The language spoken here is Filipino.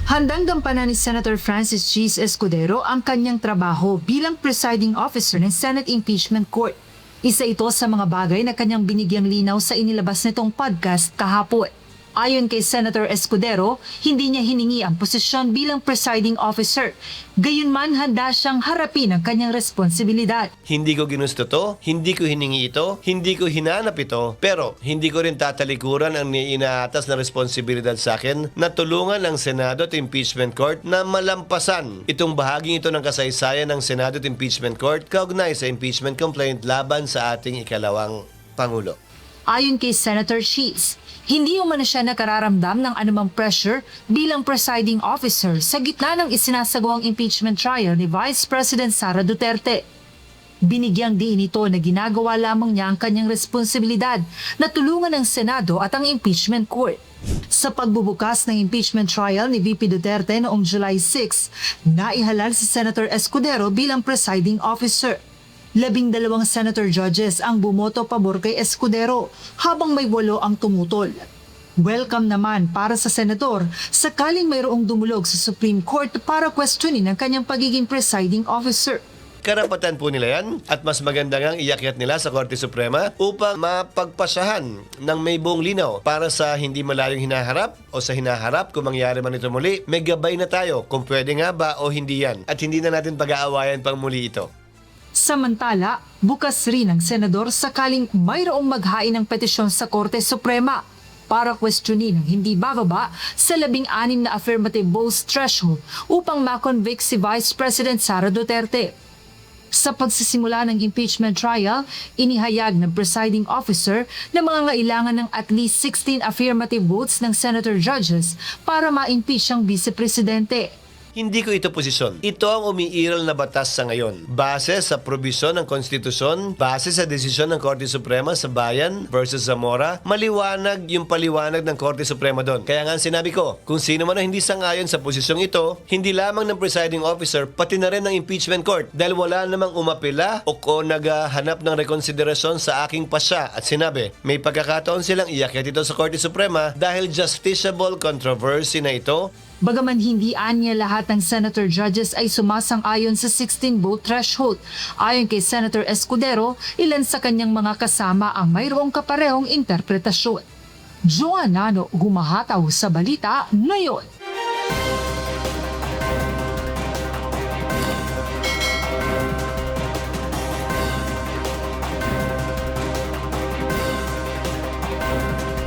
Handang gampanan ni Senator Francis Cheese Escudero ang kanyang trabaho bilang presiding officer ng Senate Impeachment Court. Isa ito sa mga bagay na kanyang binigyang linaw sa inilabas nitong podcast kahapon. Ayon kay Senator Escudero, hindi niya hiningi ang posisyon bilang presiding officer. Gayunman, handa siyang harapin ang kanyang responsibilidad. Hindi ko ginusto to, hindi ko hiningi ito, hindi ko hinanap ito, pero hindi ko rin tatalikuran ang inaatas na responsibilidad sa akin na tulungan ang Senado at Impeachment Court na malampasan itong bahaging ito ng kasaysayan ng Senado at Impeachment Court kaugnay sa impeachment complaint laban sa ating ikalawang Pangulo. Ayon kay Senator Cheese, hindi umano siya nakararamdam ng anumang pressure bilang presiding officer sa gitna ng isinasagawang impeachment trial ni Vice President Sara Duterte. Binigyang diin ito na ginagawa lamang niya ang kanyang responsibilidad na tulungan ang Senado at ang impeachment court. Sa pagbubukas ng impeachment trial ni VP Duterte noong July 6, naihalal si Senator Escudero bilang presiding officer. 12 senator judges ang bumoto pabor kay Escudero habang may 8 ang tumutol. Welcome naman para sa senador sakaling mayroong dumulog sa Supreme Court para questionin ang kanyang pagiging presiding officer. Karapatan po nila yan at mas maganda ngang iakyat nila sa Korte Suprema upang mapagpasahan ng may buong linaw para sa hindi malayong hinaharap o sa hinaharap kung mangyari man ito muli, may gabay na tayo kung pwede nga ba o hindi yan at hindi na natin pag-aawayan pang muli ito. Samantala, bukas rin ang senador sakaling mayroong maghain ng petisyon sa Korte Suprema para questionin ang hindi bababa sa 16 na affirmative votes threshold upang makonvict si Vice President Sara Duterte. Sa pagsisimula ng impeachment trial, inihayag ng presiding officer na mangangailangan ng at least 16 affirmative votes ng senator judges para ma-impeach ang vice-presidente. Hindi ko ito posisyon. Ito ang umiiral na batas sa ngayon. Base sa probisyon ng konstitusyon, base sa desisyon ng Korte Suprema sa Bayan versus Zamora, maliwanag yung paliwanag ng Korte Suprema doon. Kaya nga sinabi ko, kung sino man ang hindi sangayon sa posisyong ito, hindi lamang ng presiding officer, pati na rin ng impeachment court. Dahil wala namang umapila o naghahanap ng rekonsiderasyon sa aking pasya at sinabi, may pagkakataon silang iakyat ito sa Korte Suprema dahil justiciable controversy na ito. Bagaman hindi anya lahat ng senator judges ay sumasang-ayon sa 16-vote threshold. Ayon kay Senator Escudero, ilan sa kanyang mga kasama ang mayroong kaparehong interpretasyon. Joanna Nano, humahataw sa balita ngayon.